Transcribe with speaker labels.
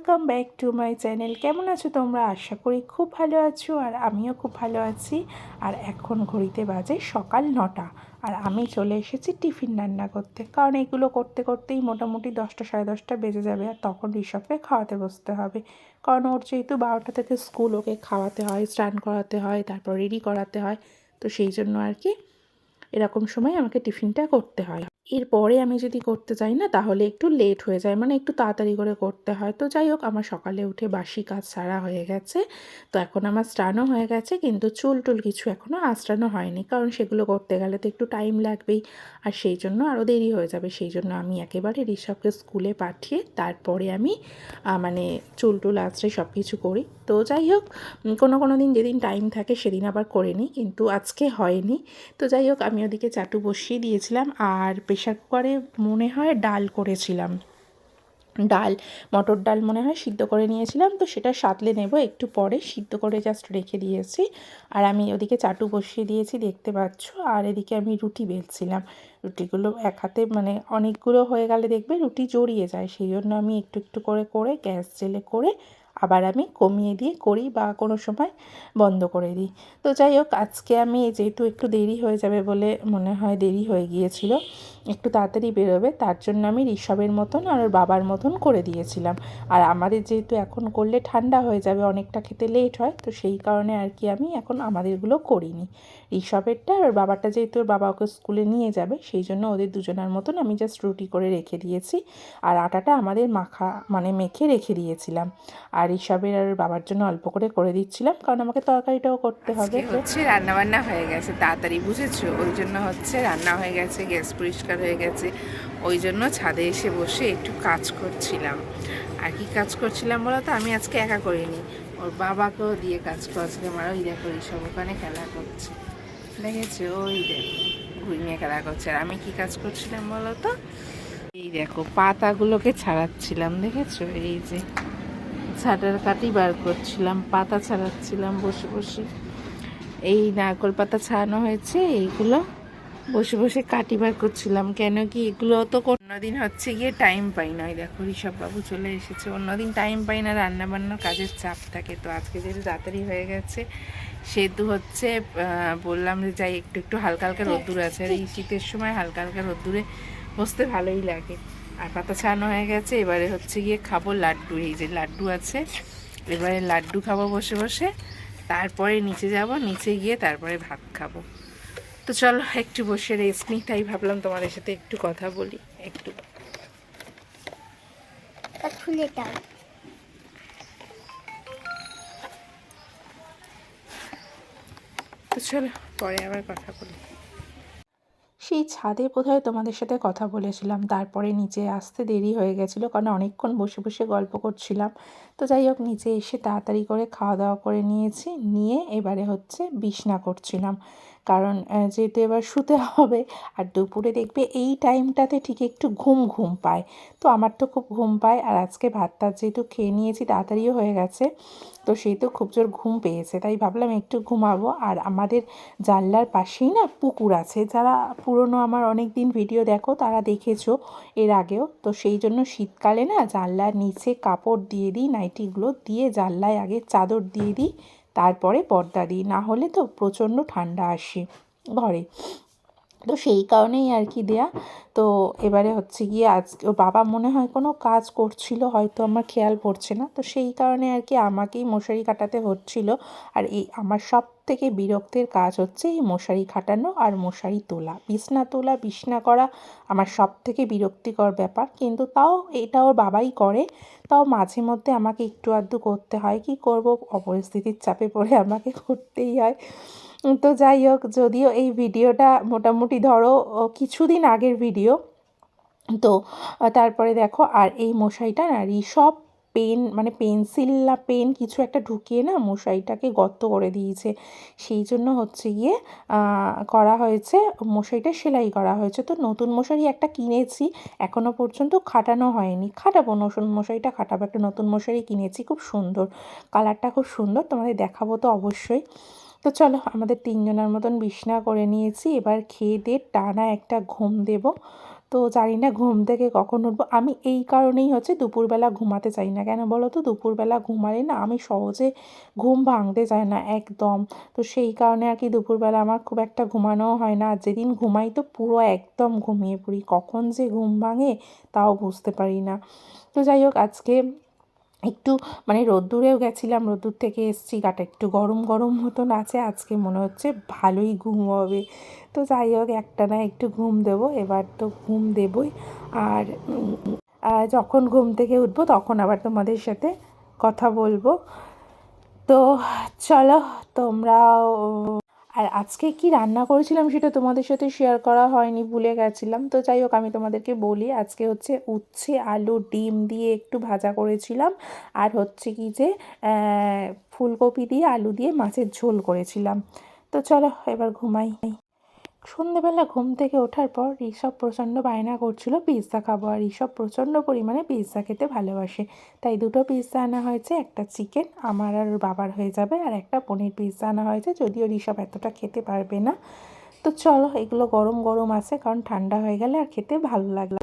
Speaker 1: Welcome back to my channel. কেমন আছো তোমরা? আশা করি খুব ভালো আছো, আর আমিও খুব ভালো আছি। আর এখন ঘড়িতে বাজে সকাল 9টা, আর আমি চলে এসেছি টিফিন রান্না করতে, কারণ এগুলো করতে করতেই মোটামুটি 10টা সাড়ে 10টা বেজে যাবে। আর তখন ঋষভকে খাওয়াতে বসতে হবে, কারণ ওর যেহেতু 12টা থেকে স্কুল, ওকে খাওয়াতে হয়, স্নান করাতে হয়, তারপর রেডি করাতে হয়। তো সেই জন্য আর কি এরকম সময় আমাকে টিফিনটা করতে হয়। এরপরে আমি যদি করতে চাই না, তাহলে একটু লেট হয়ে যায়, মানে একটু তাড়াতাড়ি করে করতে হয়। তো যাই হোক, আমার সকালে উঠে বাসি কাজ সারা হয়ে গেছে। তো এখন আমার স্নানও হয়ে গেছে, কিন্তু চুল টুল কিছু এখনও আঁচড়ানো হয়নি, কারণ সেগুলো করতে গেলে তো একটু টাইম লাগবেই, আর সেই জন্য আরও দেরি হয়ে যাবে। সেই জন্য আমি একেবারে ঋষভকে স্কুলে পাঠিয়ে তারপরে আমি মানে চুল টুল আঁচড়ে সব কিছু করি। তো যাই হোক, কোনো দিন যেদিন টাইম থাকে সেদিন আবার করে নিই, কিন্তু আজকে হয়নি। তো যাই হোক, আমি ওদিকে চাটু বসিয়ে দিয়েছিলাম, আর প্রেশার কুকারে মনে হয় ডাল করেছিলাম, মটর ডাল মনে হয় সিদ্ধ করে নিয়েছিলাম। তো সেটা সাঁতলে নেব একটু পরে, সিদ্ধ করে জাস্ট রেখে দিয়েছি। আর আমি ওদিকে চাটু বসিয়ে দিয়েছি, দেখতে পাচ্ছ। আর এদিকে আমি রুটি বেলছিলাম। রুটিগুলো এক হাতে মানে অনেকগুলো হয়ে গেলে দেখবে রুটি জড়িয়ে যায়, সেই জন্য আমি একটু একটু করে করে গ্যাস জেলে করে আবার আমি কমিয়ে দিয়ে করি, বা কোনো সময় বন্ধ করে দিই। তো যাই হোক, আজকে আমি যেহেতু একটু দেরি হয়ে যাবে বলে মনে হয়, দেরি হয়ে গিয়েছিল, একটু তাড়াতাড়ি বেরোবে, তার জন্য আমি ঋষভের মতন আর ওর বাবার মতন করে দিয়েছিলাম। আর আমাদের যেহেতু এখন করলে ঠান্ডা হয়ে যাবে, অনেকটা খেতে লেট হয়, তো সেই কারণে আর কি আমি এখন আমাদেরগুলো করিনি। ঋষভেরটা আর ওর বাবারটা, যেহেতু ওর বাবা ওকে স্কুলে নিয়ে যাবে, সেই জন্য ওদের দুজনের মতন আমি জাস্ট রুটি করে রেখে দিয়েছি। আর আটাটা আমাদের মেখে রেখে দিয়েছিলাম। আর ঋষভের আর বাবার জন্য অল্প করে করে দিচ্ছিলাম, কারণ আমাকে তরকারিটাও করতে হবে।
Speaker 2: হচ্ছে রান্না বান্না হয়ে গেছে তাড়াতাড়ি, বুঝেছো? ওই জন্য হচ্ছে রান্না হয়ে গেছে, গ্যাস পরিষ্কার হয়ে গেছে, ওই জন্য ছাদে এসে বসে একটু কাজ করছিলাম। আর কি কাজ করছিলাম বলো তো? আমি আজকে একা করিনি, ওর বাবাকেও দিয়ে কাজ করছিলাম। আর ওই দেখো সব ওখানে খেলা করছে, দেখেছো? ওই দেখো ঘুরি নিয়ে খেলা করছে। আর আমি কি কাজ করছিলাম বলো তো? এই দেখো পাতাগুলোকে ছাড়াচ্ছিলাম, দেখেছো? এই যে ছাটার কাটি বার করছিলাম, পাতা ছাড়াচ্ছিলাম বসে বসে। এই নারকোল পাতা ছাড়ানো হয়েছে, এইগুলো বসে বসে কাটি বার করছিলাম। কেন কি, এগুলো তো অন্যদিন হচ্ছে গিয়ে টাইম পাই না। ওই দেখো ঋষভবাবু চলে এসেছে। অন্যদিন টাইম পাই না, রান্না বান্নার কাজের চাপ থাকে। তো আজকে যেহেতু তাড়াতাড়ি হয়ে গেছে, সেহেতু হচ্ছে বললাম যে যাই, একটু একটু হালকা হালকা রোদ্দুর আছে, আর এই শীতের সময় হালকা হালকা রোদ্দুরে বসতে ভালোই লাগে। আর পাতা ছাড়ানো হয়ে গেছে, এবারে হচ্ছে গিয়ে খাবো লাড্ডু। এই যে লাড্ডু আছে, এবারে লাড্ডু খাবো বসে বসে, তারপরে নিচে যাব, নিচে গিয়ে তারপরে ভাত খাবো। তো চলো একটু বসে রেস্ট নিই, তাই ভাবলাম তোমাদের সাথে একটু কথা বলি। একটু
Speaker 3: খুলে দাও।
Speaker 2: তো চলো পরে আবার কথা বলি।
Speaker 1: সেই ছাদে বোধহয় তোমাদের সাথে কথা বলেছিলাম, তারপরে নিচে আসতে দেরি হয়ে গেছিলো, কারণ অনেকক্ষণ বসে বসে গল্প করছিলাম। তো যাই হোক, নিচে এসে তাড়াতাড়ি করে খাওয়া দাওয়া করে নিয়েছি, নিয়ে এবারে হচ্ছে বিছনা করছিলাম, কারণ যেহেতু এবার শুতে হবে। আর দুপুরে দেখবে এই টাইমটাতে ঠিক একটু ঘুম ঘুম পায়, তো আমার তো খুব ঘুম পায়। আর আজকে ভাতটা যেহেতু খেয়ে নিয়েছি, তাড়াতাড়িও হয়ে গেছে, তো সেই তো খুব জোর ঘুম পেয়েছে, তাই ভাবলাম একটু ঘুমাবো। আর আমাদের জানলার পাশেই না পুকুর আছে, যারা পুরনো আমার অনেক দিন ভিডিও দেখো তারা দেখেছো এর আগেও। তো সেই জন্য শীতকালে না জানলার নিচে কাপড় দিয়ে দিই, নাইটিগুলো দিয়ে জানলায় আগে চাদর দিয়ে দিই, তারপরে পর্দা দিই, না হলে তো প্রচণ্ড ঠান্ডা আসে ঘরে। তো সেই কারণেই আর কি দেয়া। তো এবারে হচ্ছে গিয়ে আজকে ওর বাবা মনে হয় কোনো কাজ করছিল, হয়তো আমার খেয়াল পড়ছে না, তো সেই কারণে আর কি আমাকেই মশারি কাটাতে হচ্ছিল। আর এই আমার সব থেকে বিরক্তির কাজ হচ্ছে এই মশারি খাটানো আর মশারি তোলা, বিছনা করা আমার সব থেকে বিরক্তিকর ব্যাপার। কিন্তু তাও এটা ওর বাবাই করে, তাও মাঝে মধ্যে আমাকে একটু আধটু করতে হয়, কি করব, অপরিস্থিতির চাপে পড়ে আমাকে করতেই হয়। তো যাই হোক, যদিও এই ভিডিওটা মোটামুটি ধরো কিছুদিন আগের ভিডিও, তো তারপরে দেখো, আর এই মশারিটা না ঋষভ পেন্সিল না পেন কিছু একটা ঢুকিয়ে না মশারিটাকে গর্ত করে দিয়েছে। সেই জন্য হচ্ছে গিয়ে করা হয়েছে, মশারিটা সেলাই করা হয়েছে। তো নতুন মশারি একটা কিনেছি, এখনও পর্যন্ত খাটানো হয়নি, খাটাবো, নতুন মশারিটা খাটাবো। একটা নতুন মশারি কিনেছি, খুব সুন্দর, কালারটা খুব সুন্দর, তোমাদের দেখাবো তো অবশ্যই। তো চলো, আমাদের তিনজনের মতন বিছনা করে নিয়েছি, এবার খেয়ে দিয়ে টানা একটা ঘুম দেব। তো জানি না ঘুম থেকে কখন উঠবো। আমি এই কারণেই হচ্ছে দুপুরবেলা ঘুমাতে চাই না, কেন বলো তো? দুপুরবেলা ঘুমালে না আমি সহজে ঘুম ভাঙতে চায় না একদম। তো সেই কারণে আর কি দুপুরবেলা আমার খুব একটা ঘুমানোও হয় না, আর যেদিন ঘুমাই তো পুরো একদম ঘুমিয়ে পড়ি, কখন যে ঘুম ভাঙে তাও বুঝতে পারি না। তো যাই হোক, আজকে একটু মানে রোদ্দুরেও গেছিলাম, রোদ্দুর থেকে এসেছি, গাটা একটু গরম গরম মতন আছে, আজকে মনে হচ্ছে ভালোই ঘুম হবে। তো যাই হোক, একটানা একটু ঘুম দেবো, এবার তো ঘুম দেবই। আর যখন ঘুম থেকে উঠবো তখন আবার তোমাদের সাথে কথা বলবো। তো চলো, তোমরাও। আর আজকে কি রান্না করেছিলাম সেটা তোমাদের সাথে শেয়ার করা হয়নি, ভুলে গেছিলাম। তো যাই হোক, আমি তোমাদেরকে বলি, আজকে হচ্ছে উচ্ছে আলু ডিম দিয়ে একটু ভাজা করেছিলাম, আর হচ্ছে কি যে ফুলকপি দিয়ে আলু দিয়ে মাছের ঝোল করেছিলাম। তো চলো এবার ঘুমাই। সন্ধেবেলা ঘুম থেকে ওঠার পর ঋষভ প্রচণ্ড বায়না করছিল পিৎজা খাবো, আর ঋষভ প্রচণ্ড পরিমাণে পিৎজা খেতে ভালোবাসে। তাই দুটো পিৎজা আনা হয়েছে, একটা চিকেন আমার আর ওর বাবার হয়ে যাবে, আর একটা পনির পিৎজা আনা হয়েছে, যদিও ঋষভ এতটা খেতে পারবে না। তো চলো, এগুলো গরম গরম আছে, কারণ ঠান্ডা হয়ে গেলে আর খেতে ভালো লাগবে।